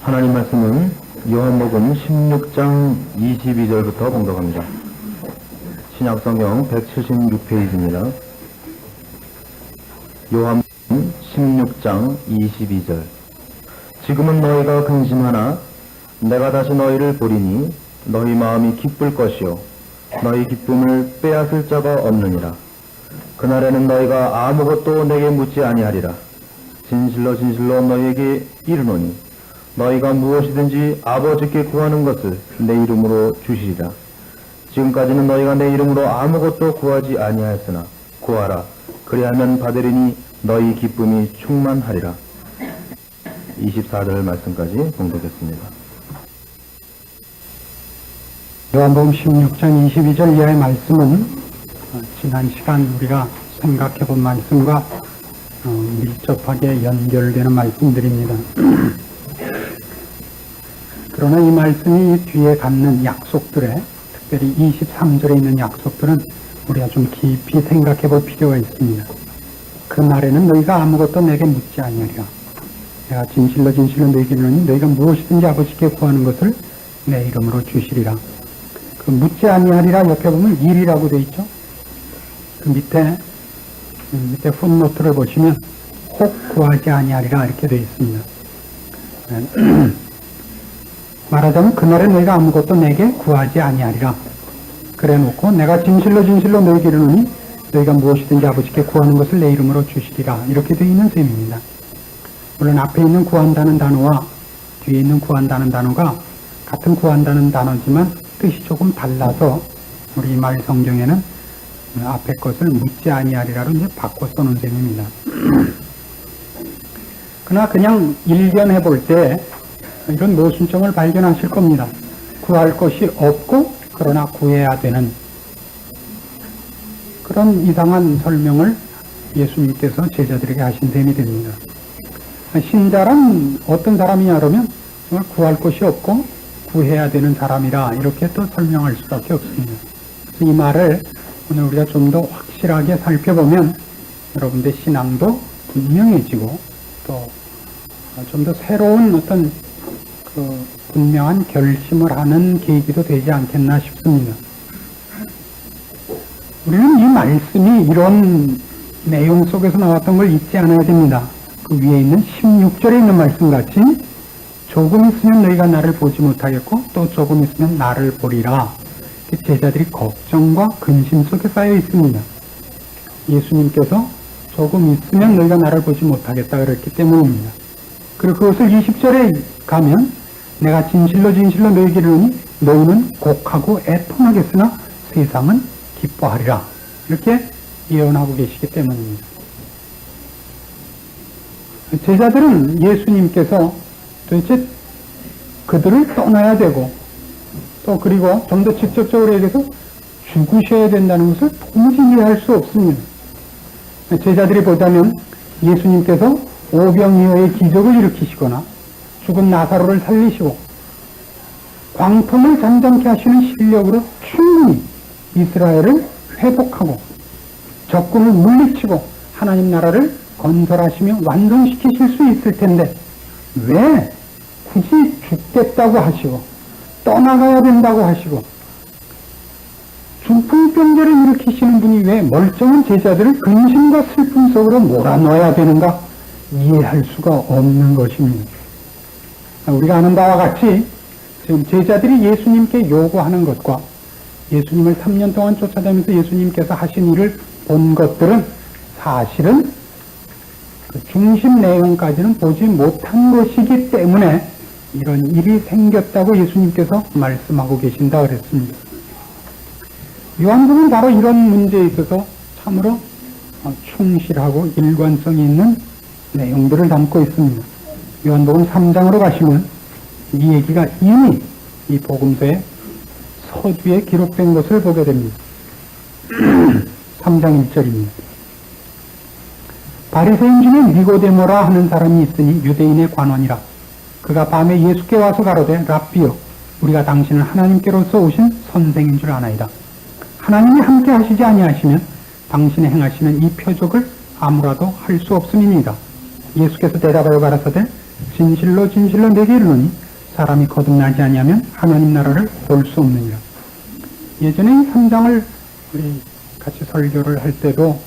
하나님 말씀은 요한복음 16장 22절부터 봉독합니다. 신약성경 176페이지입니다. 요한복음 16장 22절. 지금은 너희가 근심하나 내가 다시 너희를 보리니 너희 마음이 기쁠 것이요 너희 기쁨을 빼앗을 자가 없느니라. 그날에는 너희가 아무것도 내게 묻지 아니하리라. 진실로 진실로 너희에게 이르노니 너희가 무엇이든지 아버지께 구하는 것을 내 이름으로 주시리라. 지금까지는 너희가 내 이름으로 아무것도 구하지 아니하였으나 구하라. 그리하면 받으리니 너희 기쁨이 충만하리라. 24절 말씀까지 봉독했습니다. 요한복음 16장 22절 이하의 말씀은 지난 시간 우리가 생각해 본 말씀과 밀접하게 연결되는 말씀들입니다. 그러나 이 말씀이 뒤에 갖는 약속들에, 특별히 23절에 있는 약속들은 우리가 좀 깊이 생각해 볼 필요가 있습니다. 그 날에는 너희가 아무것도 내게 묻지 아니하리라. 내가 진실로 진실로 너희에게 이르노니 너희가 무엇이든지 아버지께 구하는 것을 내 이름으로 주시리라. 그 묻지 아니하리라 옆에 보면 일이라고 되어 있죠. 그 밑에 풋노트를 보시면 혹 구하지 아니하리라 이렇게 되어 있습니다. 말하자면 그날에 너희가 아무것도 내게 구하지 아니하리라. 그래 놓고 내가 진실로 진실로 너희에게 이르노니 너희가 무엇이든지 아버지께 구하는 것을 내 이름으로 주시리라 이렇게 되어 있는 셈입니다. 물론 앞에 있는 구한다는 단어와 뒤에 있는 구한다는 단어가 같은 구한다는 단어지만 뜻이 조금 달라서 우리 말 성경에는 앞에 것을 묻지 아니하리라로 이제 바꿔 써놓은 셈입니다. 그러나 그냥 일견해 볼 때 이런 모순점을 발견하실 겁니다. 구할 것이 없고 그러나 구해야 되는 그런 이상한 설명을 예수님께서 제자들에게 하신 셈이 됩니다. 신자란 어떤 사람이냐 그러면 정말 구할 것이 없고 구해야 되는 사람이라 이렇게 또 설명할 수밖에 없습니다. 그래서 이 말을 오늘 우리가 좀 더 확실하게 살펴보면 여러분들의 신앙도 분명해지고 또 좀 더 새로운 어떤 그 분명한 결심을 하는 계기도 되지 않겠나 싶습니다. 우리는 이 말씀이 이런 내용 속에서 나왔던 걸 잊지 않아야 됩니다. 그 위에 있는 16절에 있는 말씀같이 조금 있으면 너희가 나를 보지 못하겠고 또 조금 있으면 나를 보리라. 제자들이 걱정과 근심 속에 쌓여 있습니다. 예수님께서 조금 있으면 너희가 나를 보지 못하겠다 그랬기 때문입니다. 그리고 그것을 20절에 가면 내가 진실로 진실로 너희에게 이르노니 너희는 곡하고 애통하겠으나 세상은 기뻐하리라. 이렇게 예언하고 계시기 때문입니다. 제자들은 예수님께서 도대체 그들을 떠나야 되고 또 그리고 좀 더 직접적으로 얘기해서 죽으셔야 된다는 것을 도무지 이해할 수 없습니다. 제자들이 보자면 예수님께서 오병이어의 기적을 일으키시거나 죽은 나사로를 살리시고 광풍을 잠잠케 하시는 실력으로 충분히 이스라엘을 회복하고 적군을 물리치고 하나님 나라를 건설하시며 완성시키실 수 있을 텐데 왜 굳이 죽겠다고 하시고 떠나가야 된다고 하시고 중풍병자를 일으키시는 분이 왜 멀쩡한 제자들을 근심과 슬픔 속으로 몰아넣어야 되는가 이해할 수가 없는 것입니다. 우리가 아는 바와 같이 지금 제자들이 예수님께 요구하는 것과 예수님을 3년 동안 쫓아다니면서 예수님께서 하신 일을 본 것들은 사실은 그 중심 내용까지는 보지 못한 것이기 때문에 이런 일이 생겼다고 예수님께서 말씀하고 계신다 그랬습니다. 요한복음은 바로 이런 문제에 있어서 참으로 충실하고 일관성이 있는 내용들을 담고 있습니다. 요한복음 3장으로 가시면 이 얘기가 이미 이 복음서의 서두에 기록된 것을 보게 됩니다. 3장 1절입니다. 바리새인 중에 니고데모라 하는 사람이 있으니 유대인의 관원이라. 그가 밤에 예수께 와서 가로되 랍비여 우리가 당신은 하나님께로서 오신 선생인 줄 아나이다. 하나님이 함께 하시지 아니하시면 당신이 행하시는 이 표적을 아무라도 할 수 없음이니이다. 예수께서 대답하여 가라사대 진실로 진실로 내게 이르노니 사람이 거듭나지 아니하면 하나님 나라를 볼 수 없느니라. 예전에 이 3장을 우리 같이 설교를 할 때도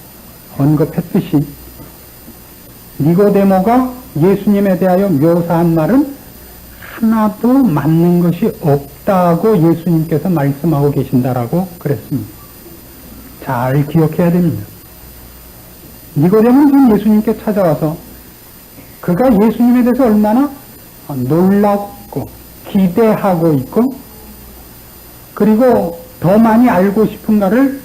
언급했듯이 니고데모가 예수님에 대하여 묘사한 말은 하나도 맞는 것이 없다고 예수님께서 말씀하고 계신다라고 그랬습니다. 잘 기억해야 됩니다. 니고데모는 지금 예수님께 찾아와서 그가 예수님에 대해서 얼마나 놀랍고 기대하고 있고 그리고 더 많이 알고 싶은가를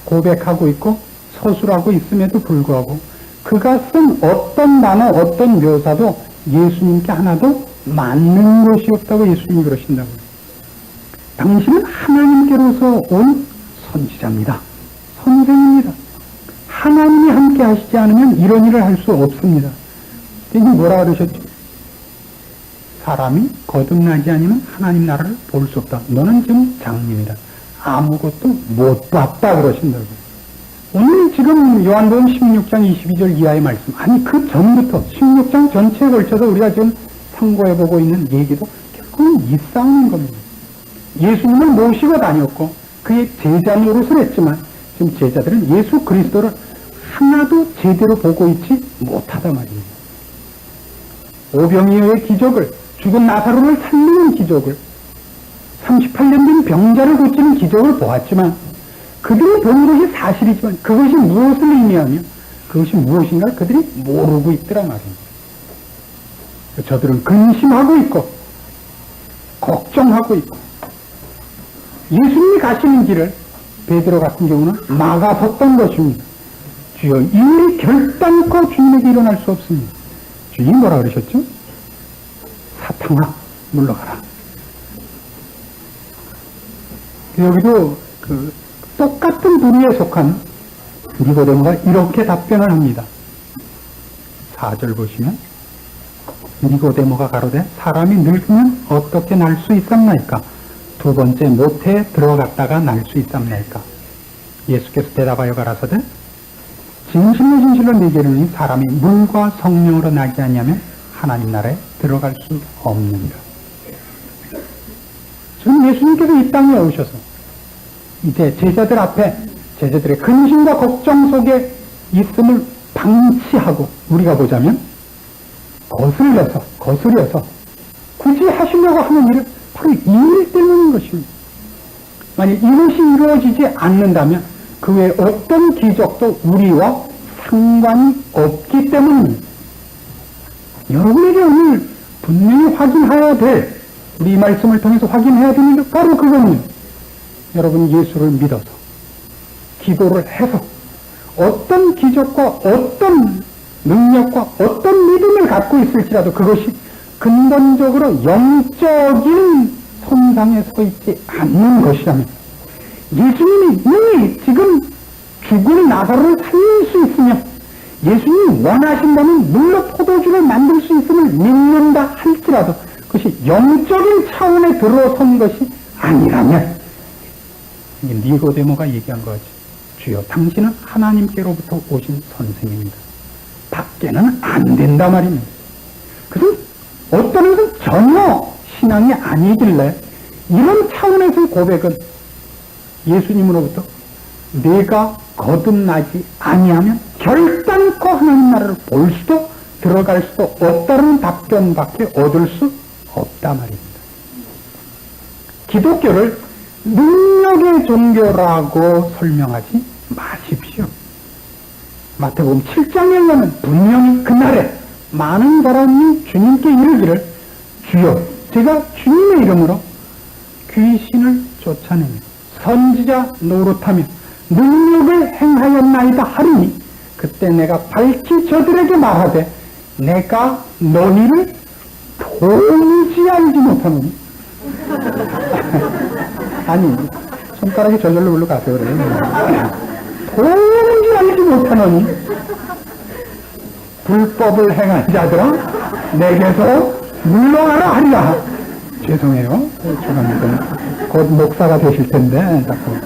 고백하고 있고 서술하고 있음에도 불구하고 그가 쓴 어떤 단어 어떤 묘사도 예수님께 하나도 맞는 것이 없다고 예수님이 그러신다고요. 당신은 하나님께로서 온 선지자입니다. 선생입니다. 하나님이 함께 하시지 않으면 이런 일을 할 수 없습니다. 이게 뭐라 그러셨죠? 사람이 거듭나지 않으면 하나님 나라를 볼 수 없다. 너는 지금 장님이다. 아무것도 못 봤다 그러신다고요. 오늘 지금 요한복음 16장 22절 이하의 말씀, 아니 그 전부터 16장 전체에 걸쳐서 우리가 지금 상고해보고 있는 얘기도 결국은 이 싸우는 겁니다. 예수님을 모시고 다녔고 그의 제자 노릇을 했지만 지금 제자들은 예수 그리스도를 하나도 제대로 보고 있지 못하다 말입니다. 오병이어의 기적을, 죽은 나사로를 살리는 기적을, 38년 된 병자를 고치는 기적을 보았지만 그들이 본 것이 사실이지만 그것이 무엇을 의미하며 그것이 무엇인가 그들이 모르고 있더라 말입니다. 저들은 근심하고 있고 걱정하고 있고 예수님이 가시는 길을 베드로 같은 경우는 막아섰던 것입니다. 주여 이 일이 결단코 주님에게 일어날 수 없습니다. 주님 뭐라 그러셨죠? 사탄아 물러가라. 여기도 그 똑같은 부류에 속한 니고데모가 이렇게 답변을 합니다. 4절 보시면 니고데모가 가로되 사람이 늙으면 어떻게 날 수 있었나이까? 두 번째 모태에 들어갔다가 날 수 있었나이까? 예수께서 대답하여 가라사대 진실로 진실로 내게 이르노니 사람이 물과 성령으로 나지 아니하면 하나님 나라에 들어갈 수 없느니라. 지금 예수님께서 이 땅에 오셔서 이제 제자들 앞에 제자들의 근심과 걱정 속에 있음을 방치하고 우리가 보자면 거슬려서 굳이 하시려고 하는 일은 바로 이 일 때문인 것입니다. 만약 이것이 이루어지지 않는다면 그 외에 어떤 기적도 우리와 상관이 없기 때문입니다. 여러분에게 오늘 분명히 확인해야 될, 우리 이 말씀을 통해서 확인해야 되는 게 바로 그겁니다. 여러분 예수를 믿어서 기도를 해서 어떤 기적과 어떤 능력과 어떤 믿음을 갖고 있을지라도 그것이 근본적으로 영적인 선상에 서 있지 않는 것이라면 예수님이 이미 지금 죽은 나사로를 살릴 수 있으며 예수님이 원하신다면 물로 포도주를 만들 수 있음을 믿는다 할지라도 그것이 영적인 차원에 들어선 것이 아니라면 니고데모가 얘기한 거지. 주여 당신은 하나님께로부터 오신 선생입니다. 밖에는 안 된다 말입니다. 그래서 어떤 것은 전혀 신앙이 아니길래 이런 차원에서의 고백은 예수님으로부터 내가 거듭나지 아니하면 결단코 하나님 나라를 볼 수도 들어갈 수도 없다는 답변밖에 얻을 수 없다 말입니다. 기독교를 능력의 종교라고 설명하지 마십시오. 마태복음 7장에 가면 분명히 그날에 많은 사람이 주님께 이르기를 주여 제가 주님의 이름으로 귀신을 쫓아내며 선지자 노릇하며 능력을 행하였나이다 하리니 그때 내가 밝히 저들에게 말하되 내가 너희를 도무지 알지 못하노니 아니 손가락이 저절로 올라가세요 그래요. 도무지 알지 못하노니 불법을 행한 자들아 내게서 물러가라 하리라. 죄송해요. 죄송합니다. 곧 목사가 되실 텐데 자꾸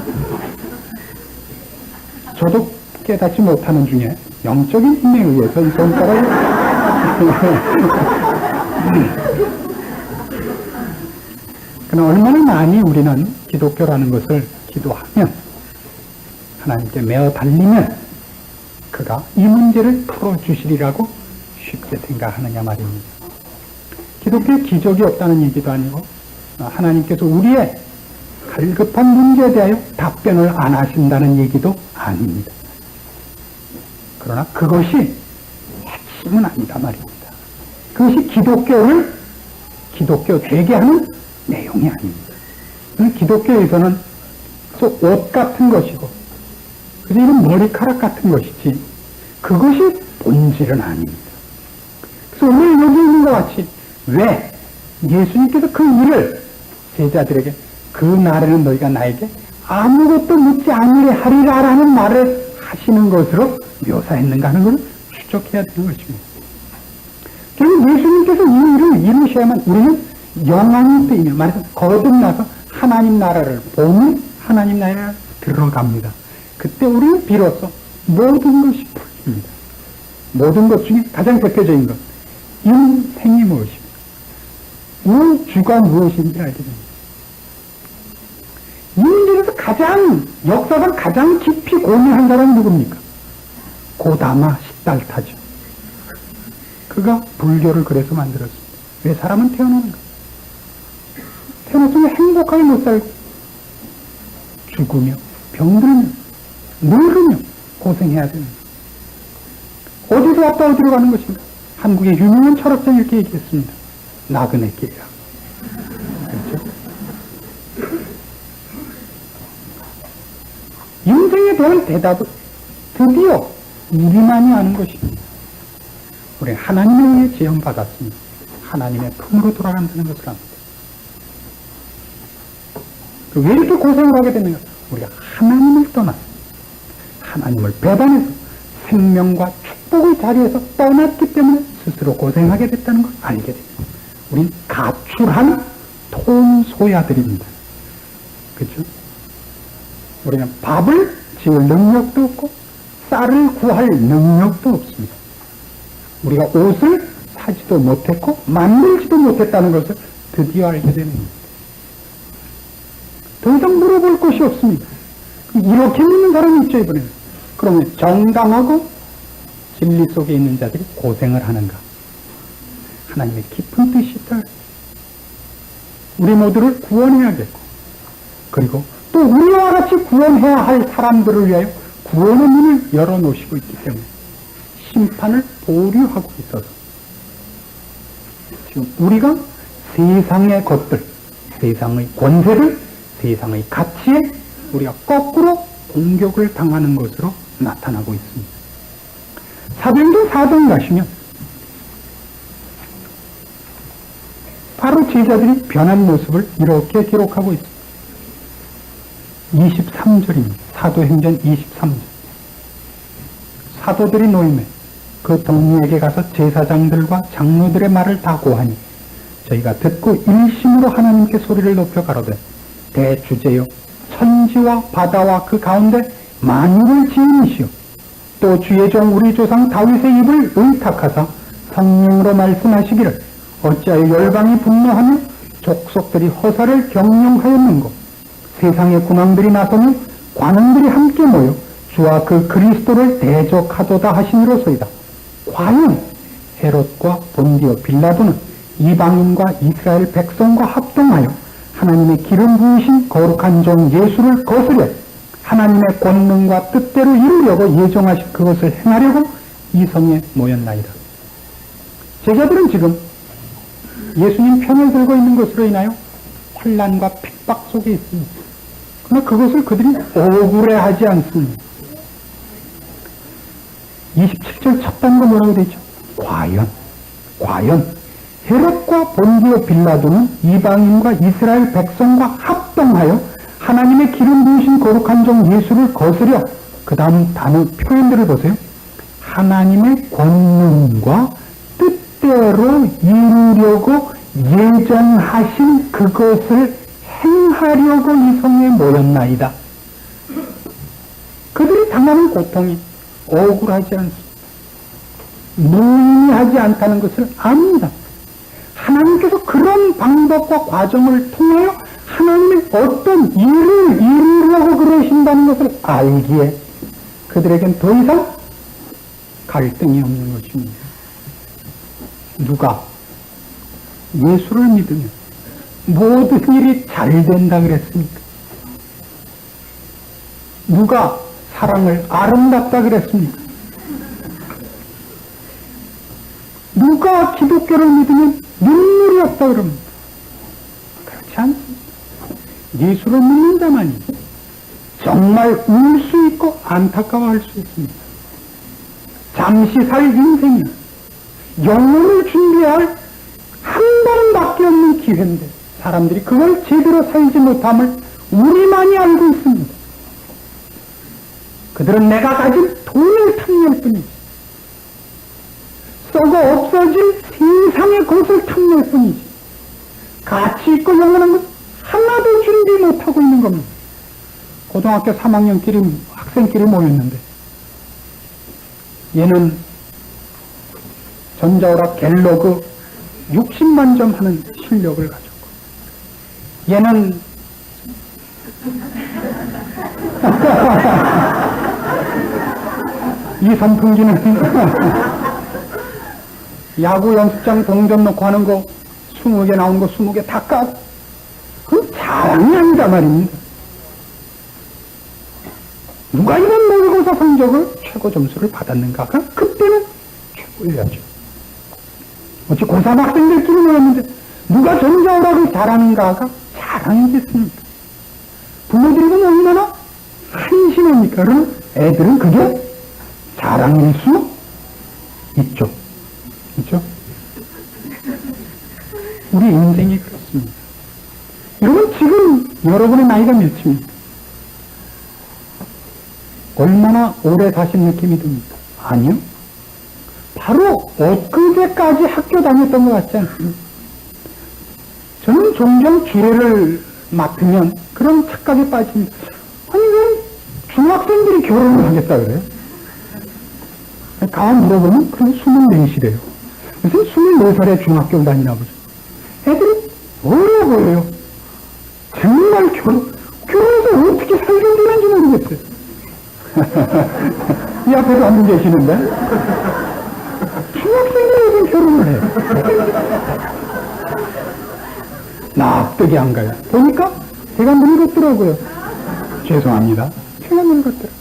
저도 깨닫지 못하는 중에 영적인 힘에 의해서 이 손가락을 그러나 얼마나 많이 우리는 기독교라는 것을 기도하면 하나님께 매어 달리면 그가 이 문제를 풀어주시리라고 쉽게 생각하느냐 말입니다. 기독교에 기적이 없다는 얘기도 아니고 하나님께서 우리의 갈급한 문제에 대하여 답변을 안 하신다는 얘기도 아닙니다. 그러나 그것이 핵심은 아니다 말입니다. 그것이 기독교를 기독교 되게 하는 내용이 아닙니다. 기독교에서는 옷 같은 것이고 그래서 이런 머리카락 같은 것이지 그것이 본질은 아닙니다. 그래서 오늘 여기 있는 것 같이 왜 예수님께서 그 일을 제자들에게 그 날에는 너희가 나에게 아무것도 묻지 않으려 하리라라는 말을 하시는 것으로 묘사했는가 하는 것을 추적해야 되는 것입니다. 결국 예수님께서 이 일을 이루셔야만 우리는 영원히 뜨이며 말해서 거듭나서 하나님 나라를 보면 하나님 나라에 들어갑니다. 그때 우리는 비로소 모든 것이 풀립니다. 모든 것 중에 가장 대표적인 것 인생이 무엇입니까? 우주가 무엇인지 알게 됩니다. 이 문제에서 가장 역사상 가장 깊이 고민한 사람이 누굽니까? 고다마 시달타죠. 그가 불교를 그래서 만들었습니다. 왜 사람은 태어나는가? 태어났으면 행복하게 못 살고 죽으며 병들며 늙으며 고생해야 되는 어디서 왔다 어디로 가는 것인가? 한국의 유명한 철학자는 이렇게 얘기했습니다. 나그네 길이라. 그렇죠? 인생에 대한 대답을 드디어 우리만이 아는 것입니다. 우리는 하나님에 의해 지원받았습니다. 하나님의 품으로 돌아간다는 것을 압니다. 왜 이렇게 고생을 하게 되는가? 우리가 하나님을 떠났습니다. 하나님을 배반해서 생명과 축복의 자리에서 떠났기 때문에 스스로 고생하게 됐다는 걸 알게 됩니다. 우린 가출한 통소야들입니다. 그렇죠? 우리는 밥을 지을 능력도 없고 쌀을 구할 능력도 없습니다. 우리가 옷을 사지도 못했고 만들지도 못했다는 것을 드디어 알게 됩니다. 더 이상 물어볼 것이 없습니다. 이렇게 묻는 사람이 있죠, 이번에는. 그러면 정당하고 진리 속에 있는 자들이 고생을 하는가? 하나님의 깊은 뜻이 있다. 우리 모두를 구원해야겠고, 그리고 또 우리와 같이 구원해야 할 사람들을 위하여 구원의 문을 열어놓으시고 있기 때문에 심판을 보류하고 있어서 지금 우리가 세상의 것들, 세상의 권세를, 세상의 가치에 우리가 거꾸로 공격을 당하는 것으로 나타나고 있습니다. 사도행전 4장 가시면 바로 제자들이 변한 모습을 이렇게 기록하고 있습니다. 23절입니다. 사도행전 23절. 사도들이 노임에 그 동료에게 가서 제사장들과 장로들의 말을 다 고하니 저희가 듣고 일심으로 하나님께 소리를 높여 가로되 대주제여 천지와 바다와 그 가운데 만유를 지으시오 또 주의 종 우리 조상 다윗의 입을 의탁하사 성령으로 말씀하시기를 어찌하여 열방이 분노하며 족속들이 허사를 경영하였는고 세상의 군왕들이 나서며 관원들이 함께 모여 주와 그 그리스도를 대적하도다 하시니로소이다. 과연 헤롯과 본디오 빌라도는 이방인과 이스라엘 백성과 합동하여 하나님의 기름 부으신 거룩한 종 예수를 거스려 하나님의 권능과 뜻대로 이루려고 예정하신 그것을 행하려고 이 성에 모였나이다. 제자들은 지금 예수님 편을 들고 있는 것으로 인하여 환난과 핍박 속에 있습니다. 그러나 그것을 그들이 억울해하지 않습니다. 27절 첫 단과 뭐라고 되어 있죠? 과연 헤롯과 본디오 빌라도는 이방인과 이스라엘 백성과 합동하여 하나님의 기름 부으신 거룩한 종 예수를 거스려 그 다음 단어 표현들을 보세요. 하나님의 권능과 뜻대로 이루려고 예정하신 그것을 행하려고 이 성에 모였나이다. 그들이 당하는 고통이 억울하지 않습니다. 무의미하지 않다는 것을 압니다. 하나님께서 그런 방법과 과정을 통하여 하나님의 어떤 일을 이루려고 그러신다는 것을 알기에 그들에겐 더 이상 갈등이 없는 것입니다. 누가 예수를 믿으면 모든 일이 잘 된다 그랬습니까? 누가 사랑을 아름답다 그랬습니까? 누가 기독교를 믿으면 눈물이 없다 그럽니다. 그렇지 않습니다. 예수를 믿는 자만이 정말 울 수 있고 안타까워할 수 있습니다. 잠시 살 인생이 영혼을 준비할 한 번밖에 없는 기회인데 사람들이 그걸 제대로 살지 못함을 우리만이 알고 있습니다. 그들은 내가 가진 돈을 탐낼 뿐이지 썩어 없어질 세상의 것을 탐낼 뿐이지 가치 있고 영원한 것 하나도 준비 못하고 있는 겁니다. 고등학교 3학년끼리 학생끼리 모였는데 얘는 전자오락 갤러그 60만 점 하는 실력을 가졌고 얘는 이 선풍기는 야구 연습장 동전 넣고 하는 거 20개 나온 거 20개 다 까고 그건 자랑이 아니다 말입니다. 누가 이런 모의고사 성적을 최고 점수를 받았는가가 그때는 최고여야죠. 어찌 고3 학생들끼리 모였는데 누가 전자오락을 잘하는가가 자랑이겠습니까? 부모들이 보면 얼마나 한심합니까? 그럼 애들은 그게 자랑일 수 있죠. 그렇죠? 우리 인생이 그렇습니다. 여러분 지금 여러분의 나이가 몇입니까? 얼마나 오래 사신 느낌이 듭니까? 아니요. 바로 엊그제까지 학교 다녔던 것 같지 않습니까? 저는 종종 기회를 맡으면 그런 착각에 빠집니다. 아니 왜 중학생들이 결혼을 하겠다 그래요? 가만 물어보면 그럼 24시래요. 무슨 24살에 중학교를 다니나 보죠. 애들이 어려 보여요. 정말 결혼해서 어떻게 살게 되는지 모르겠어요. 이 앞에도 한 분 계시는데 중학생들이 무슨 결혼을 해요. 납득이 안 가요. 보니까 제가 늙었더라고요. 죄송합니다. 제가 늙었더라고요.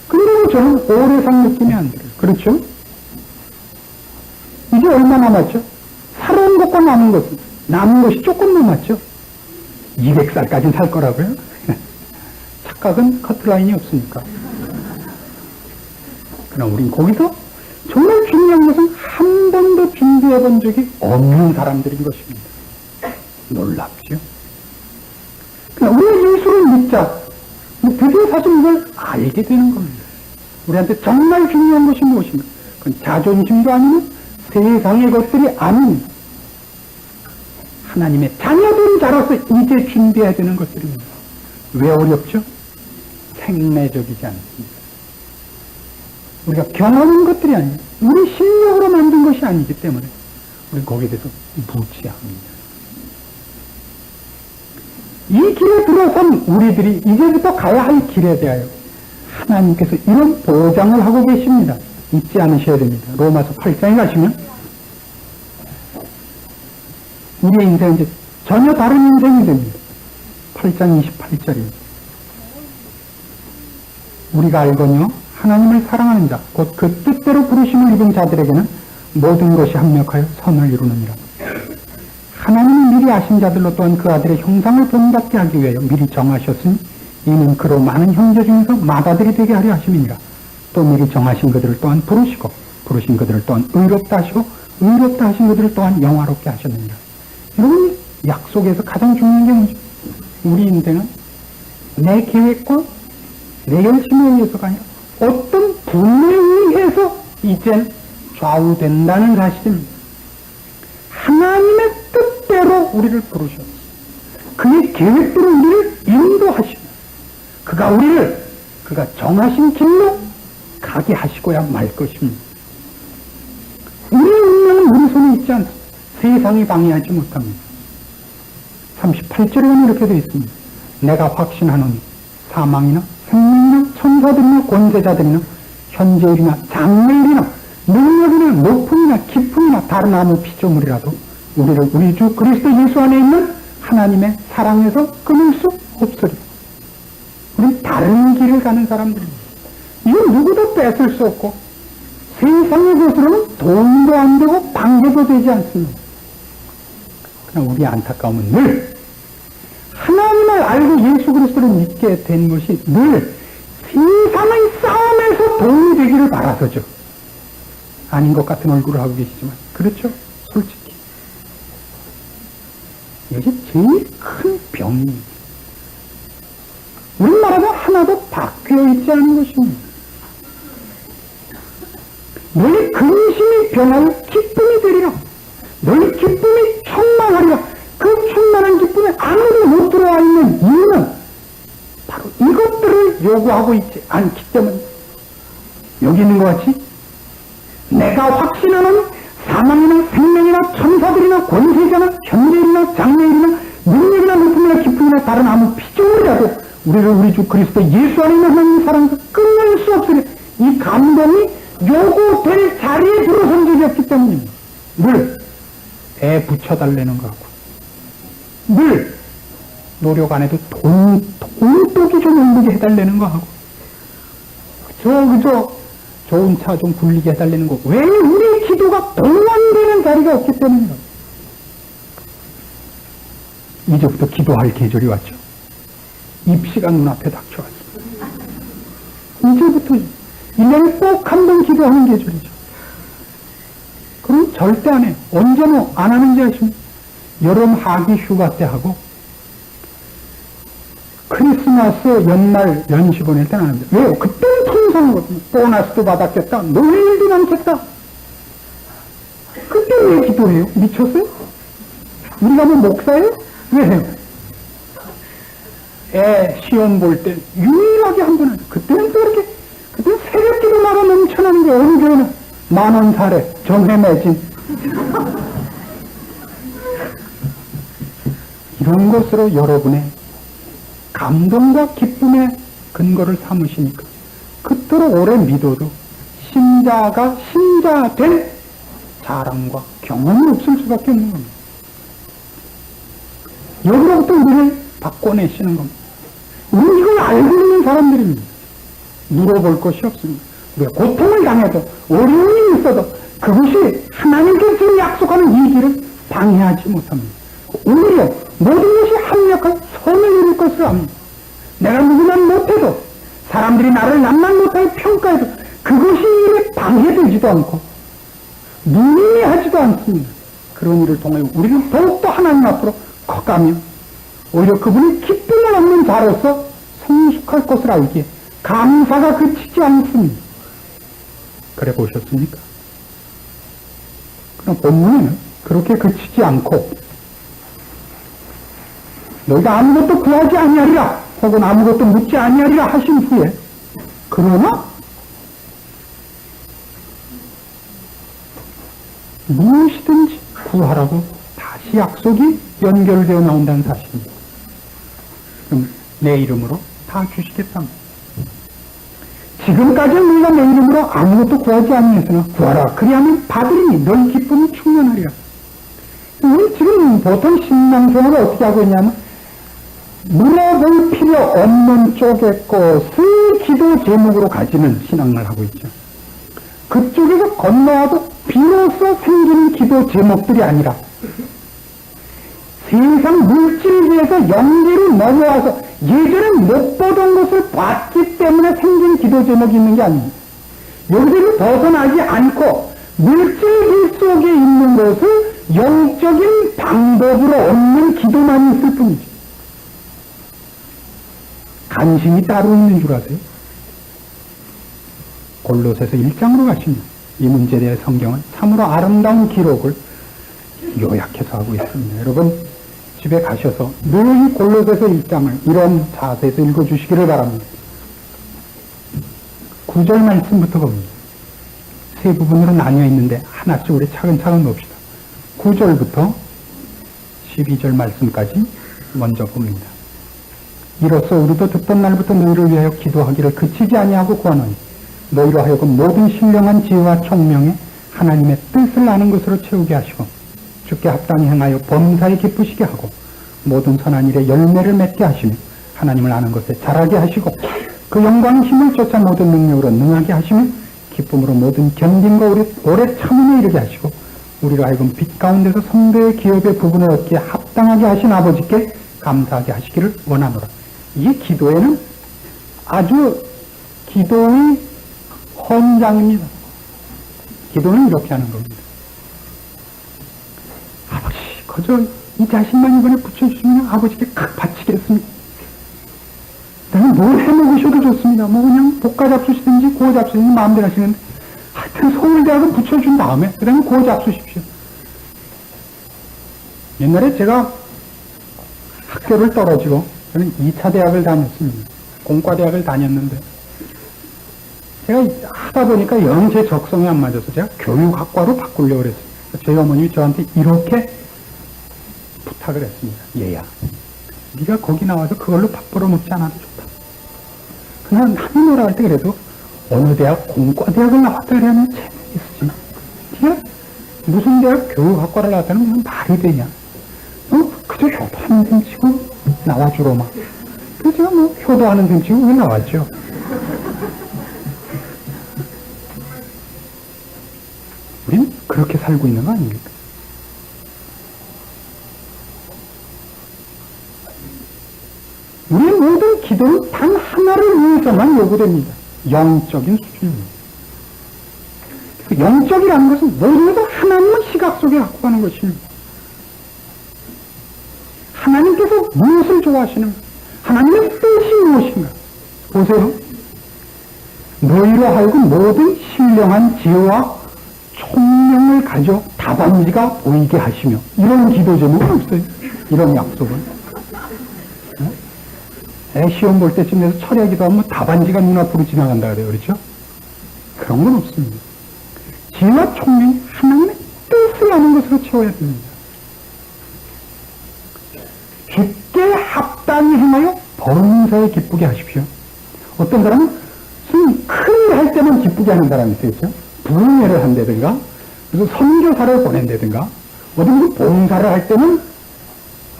근데도 저는 오래 산 느낌이 안 들어요. 그렇죠? 이제 얼마 남았죠? 살아온 것과 남은 것이 조금 남았죠? 200살까지 살 거라고요? 착각은 커트라인이 없으니까. 그럼 우린 거기서 정말 중요한 것은 한 번도 준비해 본 적이 없는 사람들인 것입니다. 놀랍죠? 그냥 우리가 예수를 믿자. 드디어 사실 이걸 알게 되는 겁니다. 우리한테 정말 중요한 것이 무엇인가? 그건 자존심도 아니고 세상의 것들이 아닌 하나님의 자녀된 자로서 이제 준비해야 되는 것들입니다. 왜 어렵죠? 생매적이지 않습니다. 우리가 경험한 것들이 아니에요. 우리 실력으로 만든 것이 아니기 때문에 우리 거기에 대해서 무지합니다. 이 길에 들어선 우리들이 이제부터 가야 할 길에 대하여 하나님께서 이런 보장을 하고 계십니다. 잊지 않으셔야 됩니다. 로마서 8장에 가시면 우리의 인생은 이제 전혀 다른 인생이 됩니다. 8장 28절입니다. 우리가 알거니와 하나님을 사랑하는 자, 곧 그 뜻대로 부르심을 입은 자들에게는 모든 것이 합력하여 선을 이루느니라. 하나님은 미리 아신 자들로 또한 그 아들의 형상을 본받게 하기 위하여 미리 정하셨으니 이는 그로 많은 형제 중에서 맏아들이 되게 하려 하심이니라. 또 미리 정하신 그들을 또한 부르시고 부르신 그들을 또한 의롭다 하시고 의롭다 하신 그들을 또한 영화롭게 하셨느니라. 여러분, 약속에서 가장 중요한 게 뭐죠? 우리 인생은 내 계획과 내 열심에 의해서가 아니라 어떤 분에 의해서 이젠 좌우된다는 사실입니다. 하나님의 뜻대로 우리를 부르셨어요. 그의 계획대로 우리를 인도하시며 그가 정하신 길로 가게 하시고야 말 것입니다. 우리의 운명은 우리 손에 있지 않습니다. 세상이 방해하지 못합니다. 38절에는 이렇게 되어 있습니다. 내가 확신하노니 사망이나 생명이나 천사들이나 권세자들이나 현재일이나 장래일이나 능력이나 높음이나 깊음이나 다른 아무 피조물이라도 우리를 우리 주 그리스도 예수 안에 있는 하나님의 사랑에서 끊을 수 없으리라. 우리 다른 길을 가는 사람들입니다. 이건 누구도 뺏을 수 없고 세상의 것으로는 도움도 안 되고 방해도 되지 않습니다. 그러나 우리의 안타까움은 늘 하나님을 알고 예수 그리스도를 믿게 된 것이 늘 세상의 싸움에서 도움이 되기를 바라서죠. 아닌 것 같은 얼굴을 하고 계시지만 그렇죠? 솔직히 이게 제일 큰 병입니다. 우리나라가 하나도 바뀌어 있지 않은 것입니다. 너희 근심이 변하여 기쁨이 되리라. 너희 기쁨이 충만하리라. 그 충만한 기쁨에 아무도 못 들어와 있는 이유는 바로 이것들을 요구하고 있지 않기 때문입니다. 여기 있는 것 같이 내가 확신하는 사망이나 생명이나 천사들이나 권세자나 현재일이나 장래일이나 능력이나 높음이나 기쁨이나 다른 아무 피조물이라도 우리를 우리 주 그리스도 예수 안에 있는 하나님의 사랑에서 끝낼 수 없으리. 이 감동이 요구될 자리에 들어선 적이 없기 때문입니다. 늘 배 붙여달라는 거하고 늘 노력 안 해도 돈독이 좀 올리게 해달라는 거하고 그저 좋은 차 좀 굴리게 해달라는 거. 왜 우리 기도가 동원되는 자리가 없기 때문입니다. 이제부터 기도할 계절이 왔죠. 입시가 눈앞에 닥쳐왔습니다. 이제부터 1년에 꼭 한 번 기도하는 계절이죠. 그럼 절대 안 해. 언제는 안 하는지 아십니까? 여름 하기 휴가 때 하고 크리스마스 연말 연시 보낼 때는 안 합니다. 왜요? 그때는 통상이거든요. 보너스도 받았겠다. 노일도 남겠다. 그때 왜 기도해요? 미쳤어요? 우리가 뭐 목사예요? 왜 해요? 애 시험 볼 때 유일하게 한 번 하죠. 그때는 또 이렇게 그때 새벽 기도마다 넘쳐나는 게 어느 교회는 10,000원 사례 정회 매진 이런 것으로 여러분의 감동과 기쁨의 근거를 삼으시니까 그토록 오래 믿어도 신자가 신자된 자랑과 경험이 없을 수밖에 없는 겁니다. 여기로부터 우리를 바꿔내시는 겁니다. 우리는 이걸 알고 있는 사람들입니다. 물어볼 것이 없습니다. 우리가 고통을 당해도 어려움이 있어도 그것이 하나님께서 지금 약속하는 이 길을 방해하지 못합니다. 오히려 모든 것이 합력한 선을 이룰 것을 압니다. 내가 누구만 못해도 사람들이 나를 남만 못하게 평가해도 그것이 일에 방해되지도 않고 무의미하지도 않습니다. 그런 일을 통해 우리는 더욱더 하나님 앞으로 커가며 오히려 그분이 기쁨을 얻는 자로서 성숙할 것을 알기에 감사가 그치지 않습니다. 그래 보셨습니까? 그럼 본문에는 그렇게 그치지 않고 너희가 아무것도 구하지 아니하리라 혹은 아무것도 묻지 아니하리라 하신 후에 그러나 무엇이든지 구하라고 다시 약속이 연결되어 나온다는 사실입니다. 그럼 내 이름으로 다 주시겠답니다. 지금까지는 우리가 내 이름으로 아무것도 구하지 아니했으나 구하라 그리하면 받으리니 너희 기쁨이 충만하리라. 우리 지금 보통 신앙생활을 어떻게 하고 있냐면 물어볼 필요 없는 쪽의 것을 기도 제목으로 가지는 신앙을 하고 있죠. 그쪽에서 건너와도 비로소 생기는 기도 제목들이 아니라 세상 물질계에서 영계로 넘어와서 예전에 못 보던 것을 봤기 때문에 생긴 기도 제목이 있는 게 아닙니다. 여기서 벗어나지 않고 물질계 속에 있는 것을 영적인 방법으로 얻는 기도만 있을 뿐이죠. 간신히 따로 있는 줄 아세요? 골로새서 1장으로 가시면 이 문제에 대해 성경은 참으로 아름다운 기록을 요약해서 하고 있습니다. 여러분 집에 가셔서 늘 이 골로새서 1장을 이런 자세에서 읽어주시기를 바랍니다. 9절 말씀부터 봅니다. 세 부분으로 나뉘어 있는데 하나씩 우리 차근차근 봅시다. 9절부터 12절 말씀까지 먼저 봅니다. 이로써 우리도 듣던 날부터 너희를 위하여 기도하기를 그치지 아니하고 구하노니 너희로 하여금 모든 신령한 지혜와 총명에 하나님의 뜻을 아는 것으로 채우게 하시고 주께 합당히 행하여 범사에 기쁘시게 하고 모든 선한 일에 열매를 맺게 하시며 하나님을 아는 것에 자라게 하시고 그 영광의 힘을 쫓아 모든 능력으로 능하게 하시며 기쁨으로 모든 견딤과 오래 참음에 이르게 하시고 우리로 하여금 빛 가운데서 성도의 기업의 부분을 얻기에 합당하게 하신 아버지께 감사하게 하시기를 원하노라. 이게 기도에는 아주 기도의 헌장입니다. 기도는 이렇게 하는 겁니다. 아버지, 그저 이 자신만 이번에 붙여주시면 아버지께 각 바치겠습니다. 나는 뭘 해먹으셔도 좋습니다. 뭐 그냥 볶아 잡수시든지 구워 잡수시든지 마음대로 하시는데 하여튼 서울대학은 붙여준 다음에 그 다음에 구워 잡수십시오. 옛날에 제가 학교를 떨어지고 저는 2차 대학을 다녔습니다. 공과대학을 다녔는데 제가 하다 보니까 영 제 적성에 안 맞아서 제가 교육학과로 바꾸려고 그랬어요. 저희 어머님이 저한테 이렇게 부탁을 했습니다. 얘야, 네가 거기 나와서 그걸로 밥 벌어먹지 않아도 좋다. 그냥 남이 뭐라 할 때 그래도 어느 대학 공과대학을 나왔다 그러면 재미있으지. 네가 무슨 대학 교육학과를 나왔다는 건 말이 되냐. 그저 효도하는 셈 치고 나와주로 막. 그래서 제가 뭐 효도하는 셈 치고 왜 나왔죠. 우린 그렇게 살고 있는 거 아닙니까? 우리의 모든 기도는 단 하나를 위해서만 요구됩니다. 영적인 수준입니다. 영적이라는 것은 모든 것을 하나님의 시각 속에 갖고 가는 것입니다. 하나님께서 무엇을 좋아하시는가? 하나님의 뜻이 무엇인가? 보세요. 너희로 하여금 모든 신령한 지혜와 총명을 가져 답안지가 보이게 하시며, 이런 기도 제목은 없어요. 이런 약속은. 시험 볼 때쯤 돼서 철야 기도하면 답안지가 눈앞으로 지나간다 그래요. 그렇죠? 그런 건 없습니다. 지혜와 총명이 하나님의 뜻을 아는 것으로 채워야 됩니다. 주께 합당히 행하여 범사에 기쁘게 하십시오. 어떤 사람은 큰일 할 때만 기쁘게 하는 사람이 있어요. 부흥회를 한다든가, 그래서 선교사를 보낸다든가, 어디 무슨 봉사를 할 때는,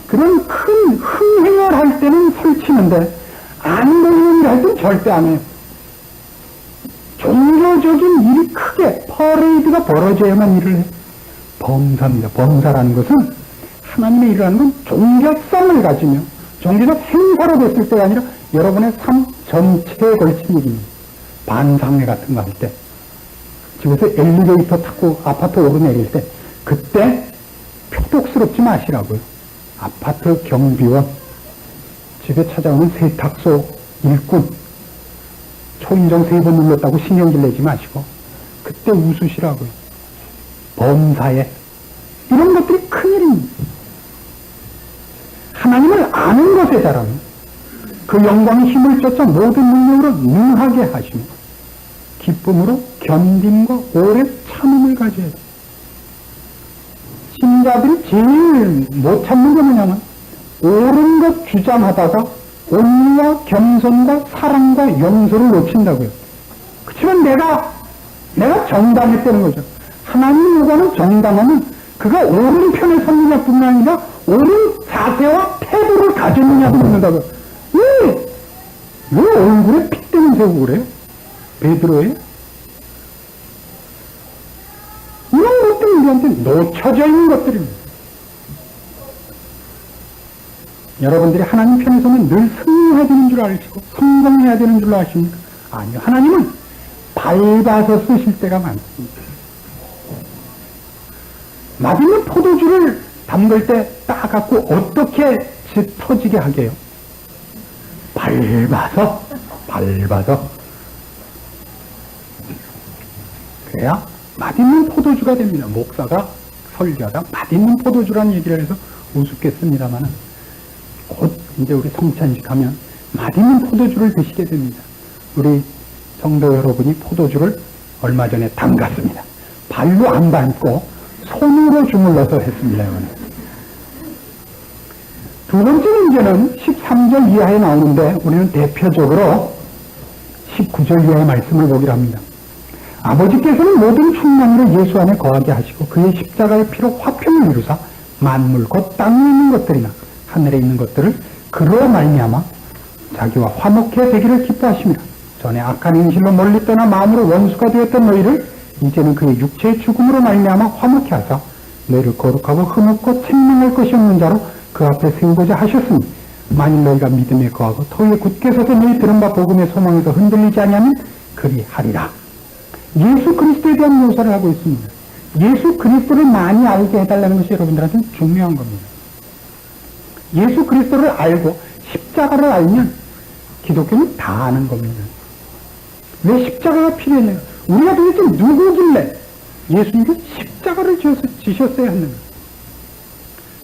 그런 큰 흥행을 할 때는 설치는데, 안 보이는 일 할 때는 절대 안 해요. 종교적인 일이 크게, 퍼레이드가 벌어져야만 일을 해요. 범사입니다. 범사라는 것은 하나님의 일을 하는 건 종교성을 가지며, 종교적 행사로 됐을 때가 아니라 여러분의 삶 전체에 걸친 일입니다. 반상회 같은 거 할 때, 집에서 엘리베이터 타고 아파트 오르내릴 때, 그때 표독스럽지 마시라고요. 아파트 경비원, 집에 찾아오는 세탁소 일꾼, 초인종 3번 눌렀다고 신경질 내지 마시고 그때 웃으시라고요. 범사에 이런 것들이 큰일입니다. 하나님을 아는 것에 자라면 그 영광의 힘을 쫓아 모든 능력으로 능하게 하시며 기쁨으로 견딤과 오래 참음을 가져야 돼요. 신자들이 제일 못 참는 게 뭐냐면 옳은 것 주장하다가 온유와 겸손과 사랑과 용서를 놓친다고요. 그렇지만 내가 정당했다는 거죠. 하나님 요구하는 정당함은 그가 옳은 편에 섰느냐 뿐만 아니라 옳은 자세와 태도를 가졌느냐도 묻는다고요. 왜 얼굴에 핏대는 세우고 그래요? 베드로에? 이런 것들이 우리한테 놓쳐져 있는 것들입니다. 여러분들이 하나님 편에 서면 늘 승리해야 되는 줄 아시고 성공해야 되는 줄로 아십니까? 아니요. 하나님은 밟아서 쓰실 때가 많습니다. 맛있는 포도주를 담글 때 따갖고 어떻게 터지게 하게요? 밟아서. 그래야 맛있는 포도주가 됩니다. 목사가 설교하다 맛있는 포도주라는 얘기를 해서 우습겠습니다만 곧 이제 우리 성찬식 하면 맛있는 포도주를 드시게 됩니다. 우리 성도 여러분이 포도주를 얼마 전에 담갔습니다. 발로 안 밟고 손으로 주물러서 했습니다. 두 번째 문제는 13절 이하에 나오는데 우리는 대표적으로 19절 이하의 말씀을 보기로 합니다. 아버지께서는 모든 충만을 예수 안에 거하게 하시고 그의 십자가의 피로 화평을 이루사 만물 곧 땅에 있는 것들이나 하늘에 있는 것들을 그로 말미암아 자기와 화목해 되기를 기뻐하심이라. 전에 악한 행실로 멀리 떠나 마음으로 원수가 되었던 너희를 이제는 그의 육체의 죽음으로 말미암아 화목해 하사 너희를 거룩하고 흠없고 책망할 것이 없는 자로 그 앞에 세우고자 하셨으니 만일 너희가 믿음에 거하고 터위에 굳게 서서 너희 들은 바 복음의 소망에서 흔들리지 아니하면 그리하리라. 예수 그리스도에 대한 묘사를 하고 있습니다. 예수 그리스도를 많이 알게 해달라는 것이 여러분들한테는 중요한 겁니다. 예수 그리스도를 알고 십자가를 알면 기독교는 다 아는 겁니다. 왜 십자가가 필요했나요? 우리가 도대체 누구길래 예수님께서 십자가를 지셨어야 했는가?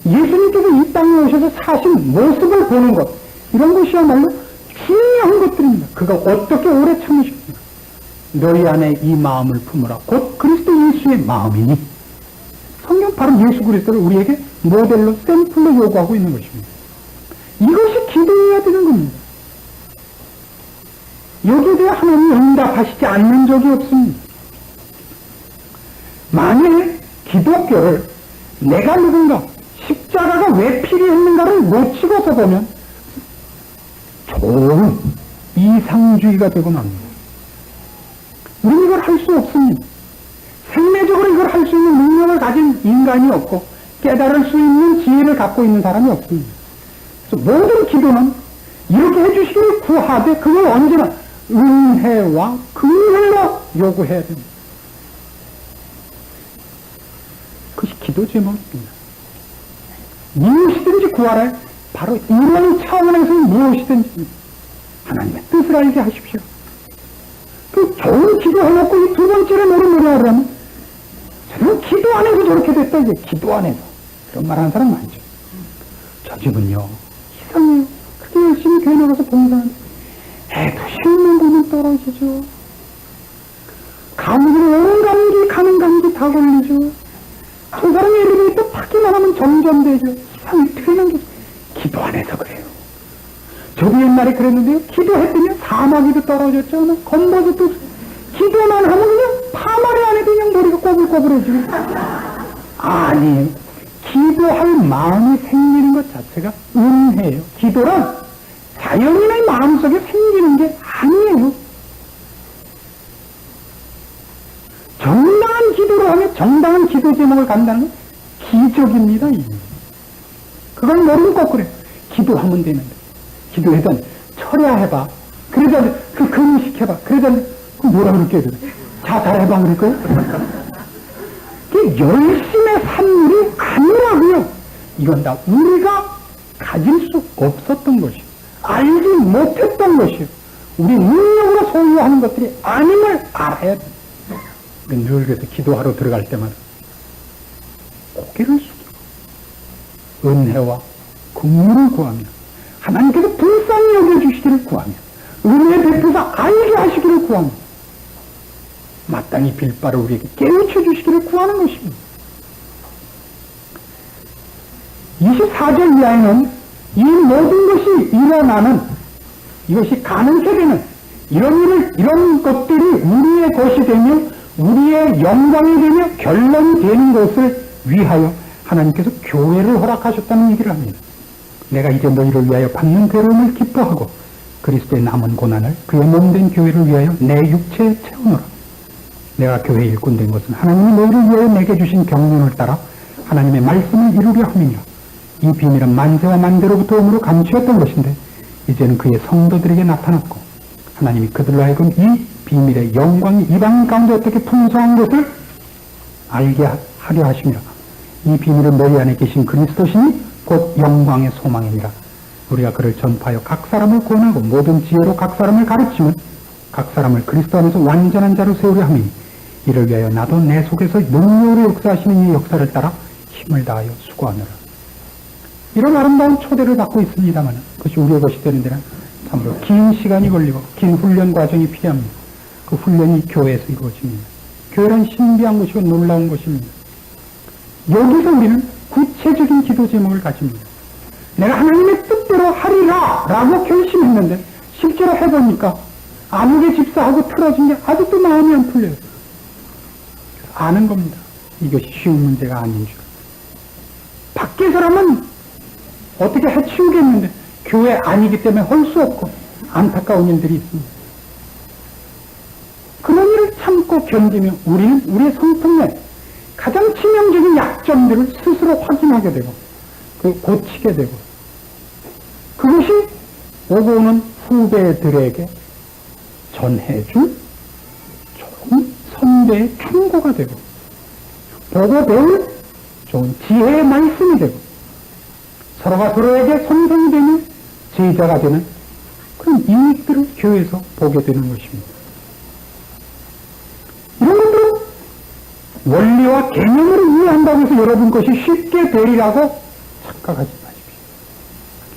예수님께서 이 땅에 오셔서 사신 모습을 보는 것, 이런 것이야말로 중요한 것들입니다. 그가 어떻게 오래 참으셨는가? 너희 안에 이 마음을 품으라. 곧 그리스도 예수의 마음이니. 성경 바로 예수 그리스도를 우리에게 모델로, 샘플로 요구하고 있는 것입니다. 이것이 기도해야 되는 겁니다. 여기에 대해 하나님이 응답하시지 않는 적이 없습니다. 만일 기독교를 내가 누군가, 십자가가 왜 필요했는가를 놓치고서 보면 좋은 이상주의가 되고 맙니다. 우리는 이걸 할 수 없습니다. 생리적으로 이걸 할 수 있는 능력을 가진 인간이 없고 깨달을 수 있는 지혜를 갖고 있는 사람이 없습니다. 그래서 모든 기도는 이렇게 해주시기를 구하되 그걸 언제나 은혜와 긍휼로 요구해야 됩니다. 그것이 기도 제목입니다. 무엇이든지 구하라. 바로 이런 차원에서 무엇이든지 하나님의 뜻을 알게 하십시오. 그 좋은 기도해놓고 이 두 번째로 뭐라 하려면 저는 기도 안에서 저렇게 됐다. 이제 기도 안에서 그런 말 하는 사람 많죠. 저 집은요 이상해요. 그렇게 열심히 교회 나가서 봉사하는데 애도 쉬는 분은 떨어지죠. 감기 오는 감기 가는 감기 다 걸리죠. 저 사람이 엘리베이터 타기만 하면 정전되죠. 이상하게 되는 게 기도 안에서 그래요. 저도 옛날에 그랬는데요. 기도했더니 사마귀도 떨어졌죠. 건버섯도 기도만 하면 그냥 파마리 안에 그냥 머리가 꼬불꼬불해지고. 아니, 기도할 마음이 생기는 것 자체가 은혜예요. 기도란 자연인의 마음속에 생기는 게 아니에요. 정당한 기도를 하면 정당한 기도 제목을 간다는 건 기적입니다. 그걸 모르면 꼭 그래. 기도하면 되는데. 기도해던 철야해봐. 그러다 그 금식해봐. 그러다 그 뭐라 그럴게 그래. 자살해봐 그럴 거예요. 그 열심의 산물이 아니라고요. 이건 다 우리가 가질 수 없었던 것이요. 알지 못했던 것이요. 우리 능력으로 소유하는 것들이 아님을 알아야 돼. 늘 그래서 기도하러 들어갈 때마다 고개를 숙이고 은혜와 긍휼을 구하며 하나님께서 불쌍히 여겨주시기를 구하며 은혜 베푸사 알게 하시기를 구하며 마땅히 빌 바를 우리에게 깨우쳐 주시기를 구하는 것입니다. 24절 이하에는 이 모든 것이 일어나는, 이것이 가능세되는 이런 것들이 우리의 것이 되며 우리의 영광이 되며 결론이 되는 것을 위하여 하나님께서 교회를 허락하셨다는 얘기를 합니다. 내가 이제 너희를 위하여 받는 괴로움을 기뻐하고 그리스도의 남은 고난을 그의 몸된 교회를 위하여 내 육체에 채우노라. 내가 교회의 일꾼 된 것은 하나님이 너희를 위하여 내게 주신 경륜을 따라 하나님의 말씀을 이루려 함이니라. 이 비밀은 만세와 만대로부터 오므로 감추었던 것인데 이제는 그의 성도들에게 나타났고 하나님이 그들로 하여금 이 비밀의 영광이 이방 가운데 어떻게 풍성한 것을 알게 하려 하심이라. 이 비밀은 너희 안에 계신 그리스도시니 곧 영광의 소망이니라. 우리가 그를 전파하여 각 사람을 구원하고 모든 지혜로 각 사람을 가르치면 각 사람을 그리스도 안에서 완전한 자로 세우려 함이니 이를 위하여 나도 내 속에서 능력으로 역사하시는 이 역사를 따라 힘을 다하여 수고하노라. 이런 아름다운 초대를 받고 있습니다만 그것이 우리의 것이 되는 데는 참으로 긴 시간이 걸리고 긴 훈련 과정이 필요합니다. 그 훈련이 교회에서 이루어집니다. 교회란 신비한 것이고 놀라운 것입니다. 여기서 우리는 구체적인 기도 제목을 가집니다. 내가 하나님의 뜻대로 하리라 라고 결심했는데 실제로 해보니까 아무개 집사하고 틀어진 게 아직도 마음이 안 풀려요. 아는 겁니다. 이것이 쉬운 문제가 아닌 줄. 밖에서라면 어떻게 해치우겠는데 교회 아니기 때문에 할 수 없고 안타까운 일들이 있습니다. 그런 일을 참고 견디며 우리는 우리의 성품 내 가장 치명적인 약점들을 스스로 확인하게 되고 고치게 되고 그것이 오고 오는 후배들에게 전해줄 좋은 선배의 충고가 되고 보고 배울 좋은 지혜의 말씀이 되고 서로가 서로에게 선생이 되는 제자가 되는 그런 이익들을 교회에서 보게 되는 것입니다. 이런 것들은 원리와 개념으로 이해한다고 해서 여러분 것이 쉽게 되리라고 착각하지 마십시오.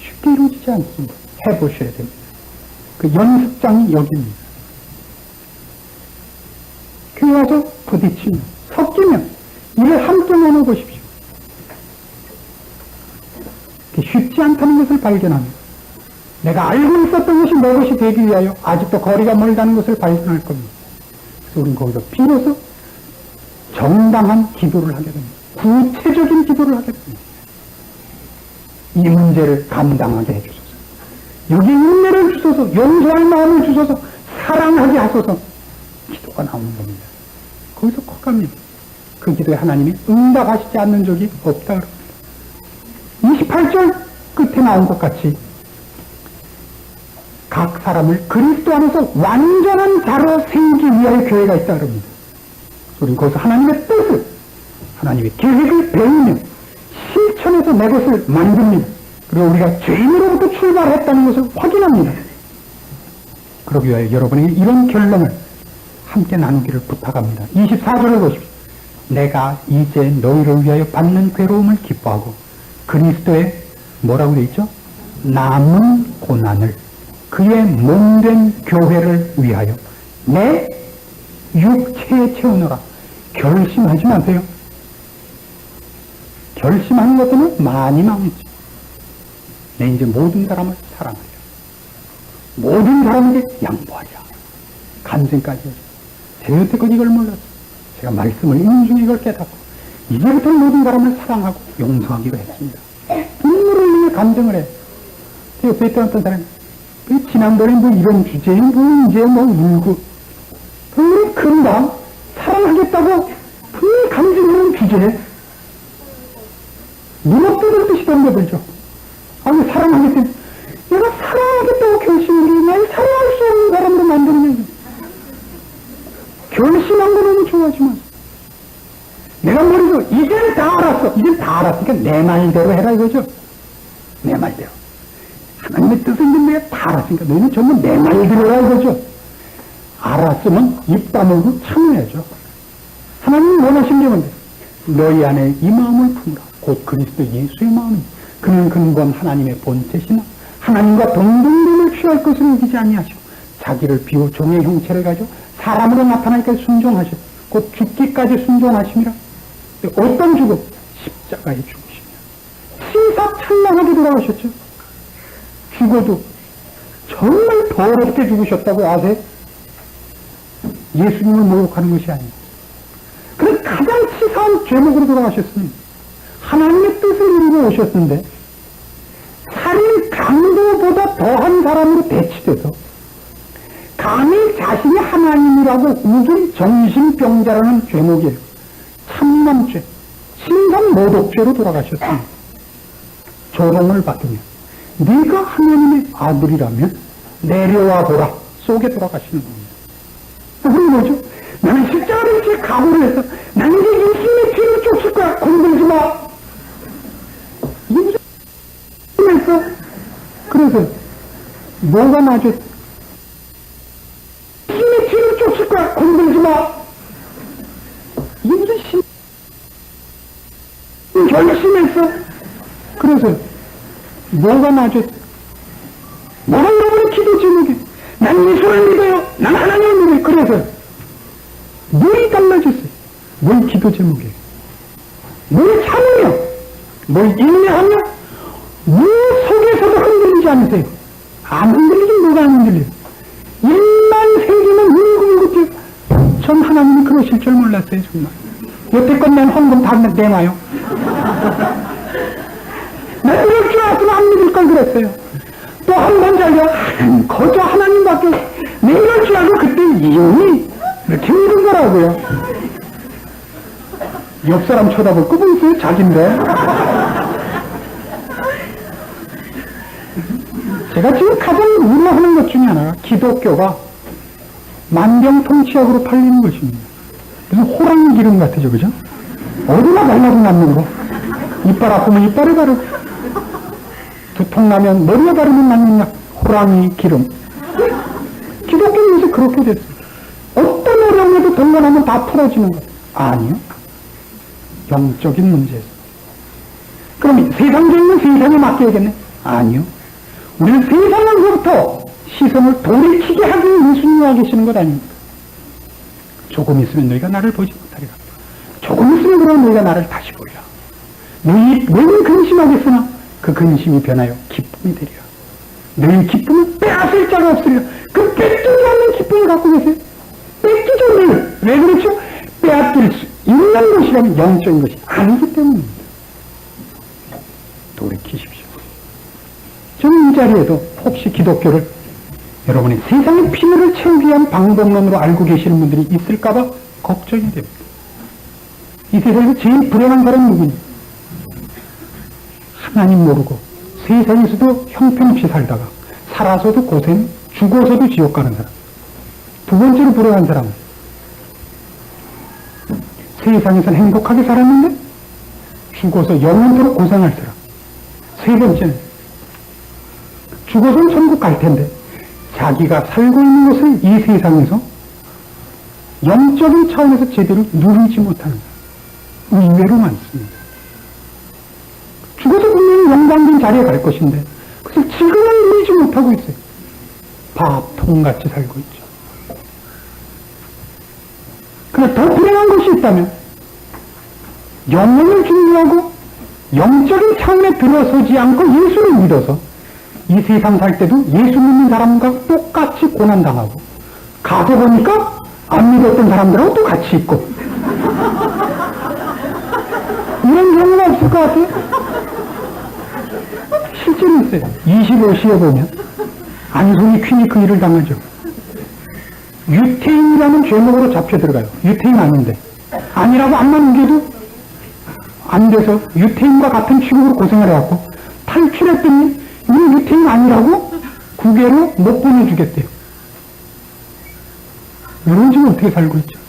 쉽게 이루어지지 않습니다. 해보셔야 됩니다. 그 연습장이 여기입니다. 교회 와서 부딪히면 섞이면 일을 함께 나눠보십시오. 쉽지 않다는 것을 발견합니다. 내가 알고 있었던 것이 내 것이 되기 위하여 아직도 거리가 멀다는 것을 발견할 겁니다. 그래서 우리는 거기서 비로소 정당한 기도를 하게 됩니다. 구체적인 기도를 하게 됩니다. 이 문제를 감당하게 해주소서. 여기에 은혜를 주소서. 용서할 마음을 주소서. 사랑하게 하소서. 기도가 나오는 겁니다. 거기서 커갑니다. 그 기도에 하나님이 응답하시지 않는 적이 없다 그럽니다. 28절 끝에 나온 것 같이 각 사람을 그리스도 안에서 완전한 자로 세우기 위하여 교회가 있다 그럽니다. 우리는 거기서 하나님의 뜻을, 하나님의 계획을 배우며 실천해서 내 것을 만듭니다. 그리고 우리가 죄인으로부터 출발했다는 것을 확인합니다. 그러기 위하여 여러분에게 이런 결론을 함께 나누기를 부탁합니다. 24절을 보십시오. 내가 이제 너희를 위하여 받는 괴로움을 기뻐하고 그리스도의 뭐라고 되어 있죠? 남은 고난을 그의 몸된 교회를 위하여 내 육체에 채우노라. 결심하지 마세요. 결심하는 것 때문에 많이 망했지. 내 이제 모든 사람을 사랑하리라. 모든 사람에게 양보하리라. 간증까지 하죠. 제가 여태껏 이걸 몰랐어요. 제가 말씀을 읽는 중에 이걸 깨닫고 이제부터 모든 사람을 사랑하고 용서하기로 했습니다. 눈물을 흘리며 간증을 해. 제 옆에 있던 어떤 사람이 지난번에 뭐 이런 주제에 뭐 이제 뭐 울고 분명히 금방 사랑하겠다고 분명히 간증하는 주제에 눈을 뜯을듯이 덤벼들죠. 아니 사랑하겠다. 내가 사랑하겠다고 결심을 해. 날 사랑할 수 없는 사람으로 만드는 결심한 거 너무 좋아하지만 내가 머리로 이젠 다 알았어. 이젠 다 알았으니까 내 말대로 해라 이거죠. 내 말대로. 하나님의 뜻은 내가 다 알았으니까 너희는 전부 내 말대로 해라 이거죠. 알았으면 입 다물고 참여해야죠. 하나님이 원하신 게 뭔데? 너희 안에 이 마음을 품으라. 곧 그리스도 예수의 마음이 그는 근본 하나님의 본체시나 하나님과 동등됨을 취할 것을 여기지 아니하시고 자기를 비워 종의 형체를 가지고 사람으로 나타나니까 순종하시고 곧 죽기까지 순종하심이라. 어떤 죽음? 십자가의 죽으시며 시사찬란하게 돌아가셨죠. 죽어도 정말 더럽게 죽으셨다고 아세요? 예수님을 모욕하는 것이 아니에요. 그래서 가장 치사한 죄목으로 돌아가셨으니 하나님의 뜻을 이루고 오셨는데 살인 강도보다 더한 사람으로 대치돼서 감히 자신이 하나님이라고 우긴 정신병자라는 죄목이에요. 참남죄, 신성모독죄로 돌아가셨습니다. 조롱을 받으며 네가 하나님의 아들이라면 내려와 보라 속에 돌아가시는 겁니다. 그건 뭐죠? 나는 십자가를 제 각오를 해서 나는 이제 인신의 피를 쫓을 거야. 건들지 마. 이게 무슨 했어? 그래서 뭐가 맞았어? 인신의 피를 쫓을 거야. 건들지 마. 이게 무슨 결심했어? 그래서 뭐가 맞았어? 뭐가 여러분의 기도 제목이? 난 예수를 믿어요. 난 하나님을 믿어요. 그래서 뭘 달라졌어요? 뭘 기도 제목이에요? 뭘 참으며, 뭘 인내하며, 무 속에서도 흔들리지 않으세요. 안 흔들리긴 뭐가 안 흔들려요. 일만 생기면 울고울고 뛰어. 전 하나님이 그러실 줄 몰랐어요, 정말. 여태껏 낸 헌금 다 내놔요. 나 이럴 줄 알았으면 안 믿을 걸 그랬어요. 또 한 번 잘려, 거저 하나님밖에, 내 이럴 줄 알고 그때 이용이 이렇게 믿은 거라고요. 옆 사람 쳐다볼 거 뭐 있어요? 자기인데. 제가 지금 가장 우려하는 것 중에 하나가 기독교가 만병통치약으로 팔리는 것입니다. 무슨 호랑이 기름 같으죠, 그죠? 어디나 발라도 남는 거. 이빨 아프면 이빨에 바르고, 두통 나면 머리에 바르면 낫는 약, 호랑이 기름. 기독교는 요새 그렇게 됐어요. 어떤 어려움에도 동원하면 다 풀어지는 것. 아니요. 영적인 문제에서. 그럼 세상적인 세상에 맡겨야겠네? 아니요. 우리는 세상으로부터 시선을 돌이키게 하기 위해 예수님이 계시는 것 아닙니까? 조금 있으면 너희가 나를 보지 못하리라. 조금 있으면 그럼 너희가 나를 다시 보리라. 너희 근심하겠으나 그 근심이 변하여 기쁨이 되리라. 너희 기쁨은 빼앗을 자가 없으리라. 그 뺏기지 않는 기쁨을 갖고 계세요. 뺏기지 않는. 왜 그렇죠? 빼앗길 수 있는 것이라면 영적인 것이 아니기 때문입니다. 돌이키십시오. 저는 이 자리에도 혹시 기독교를 여러분이 세상의 피로를 채우기 위한 방법론으로 알고 계시는 분들이 있을까봐 걱정이 됩니다. 이 세상에서 제일 불행한 사람은 누구냐? 하나님 모르고 세상에서도 형편없이 살다가 살아서도 고생, 죽어서도 지옥 가는 사람. 두 번째로 불행한 사람은 세상에서는 행복하게 살았는데 죽어서 영원토록 고생할 사람. 세 번째는 죽어서는 천국 갈 텐데 자기가 살고 있는 것을 이 세상에서 영적인 차원에서 제대로 누리지 못하는 사람. 의외로 많습니다. 죽어서 분명히 영광된 자리에 갈 것인데 그것을 지금은 누리지 못하고 있어요. 밥통같이 살고 있죠. 그러나 더 불행한 것이 있다면 영혼을 중요하고 영적인 차원에 들어서지 않고 예수를 믿어서 이 세상 살 때도 예수 믿는 사람과 똑같이 고난당하고 가서 보니까 안 믿었던 사람들하고 또 같이 있고 이런 경우가 없을 것 같아요. 실제로 있어요. 25시에 보면 안송이 퀸이 그 일을 당하죠. 유태인이라는 죄목으로 잡혀 들어가요. 유태인 아닌데 아니라고 앞만 우겨도 안 돼서 유태인과 같은 취급으로 고생을 해갖고 탈출했더니 이는 유태인 아니라고 국외로 못 보내주겠대요. 여러분 지금 어떻게 살고 있죠?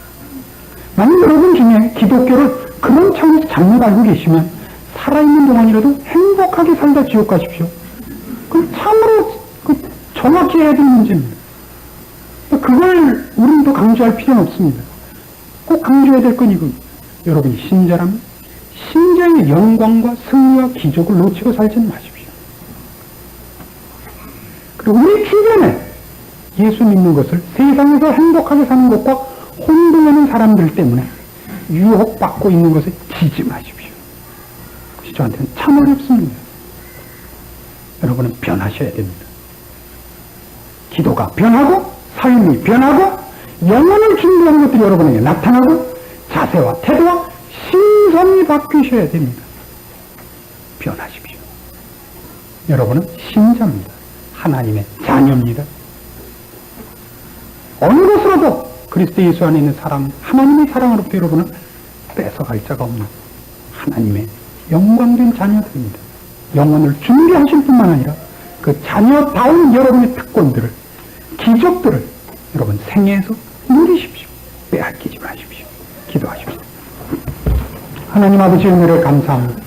만약 여러분 중에 기독교를 그런 차원에서 잘못 알고 계시면 살아있는 동안이라도 행복하게 살다 지옥 가십시오. 그럼 참으로 정확히 해야 될 문제입니다. 그걸 우리는 또 강조할 필요는 없습니다. 꼭 강조해야 될 건 이겁니다. 여러분이 신자라면 신자의 영광과 승리와 기적을 놓치고 살지는 마십시오. 그리고 우리 주변에 예수 믿는 것을 세상에서 행복하게 사는 것과 혼동하는 사람들 때문에 유혹받고 있는 것에 지지 마십시오. 그것이 저한테는 참 어렵습니다. 여러분은 변하셔야 됩니다. 기도가 변하고 삶이 변하고 영혼을 준비하는 것들이 여러분에게 나타나고 자세와 태도와 신성이 바뀌셔야 됩니다. 변하십시오. 여러분은 신자입니다. 하나님의 자녀입니다. 어느 것으로도 그리스도 예수 안에 있는 사랑, 하나님의 사랑으로부터 여러분은 뺏어갈 자가 없는 하나님의 영광된 자녀들입니다. 영혼을 준비하실 뿐만 아니라 그 자녀다운 여러분의 특권들을, 기적들을 여러분 생애에서 누리십시오. 빼앗기지 마십시오. 기도하십시오. 하나님 아버지의 은혜를 감사합니다.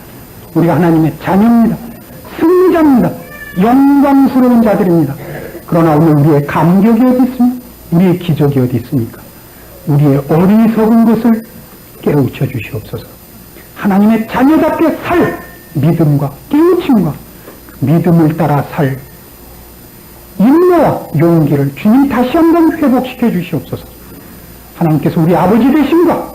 우리가 하나님의 자녀입니다. 승리자입니다. 영광스러운 자들입니다. 그러나 오늘 우리의 감격이 어디 있습니까? 우리의 기적이 어디 있습니까? 우리의 어리석은 것을 깨우쳐 주시옵소서. 하나님의 자녀답게 살 믿음과 깨우침과 믿음을 따라 살 인내와 용기를 주님 다시 한번 회복시켜 주시옵소서. 하나님께서 우리 아버지 되심과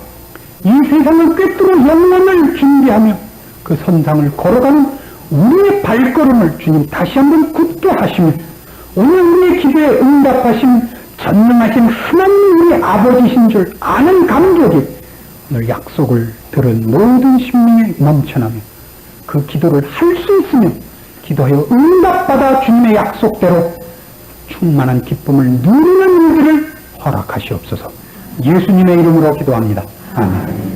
이 세상을 꿰뚫어 영원을 준비하며 그 선상을 걸어가는 우리의 발걸음을 주님 다시 한번 굳게 하시며 오늘 우리의 기도에 응답하신 전능하신 하나님 우리 아버지신 줄 아는 감격이 오늘 약속을 들은 모든 심령에 넘쳐나며 그 기도를 할 수 있으며 기도하여 응답받아 주님의 약속대로 충만한 기쁨을 누리는 일들을 허락하시옵소서. 예수님의 이름으로 기도합니다. 아멘.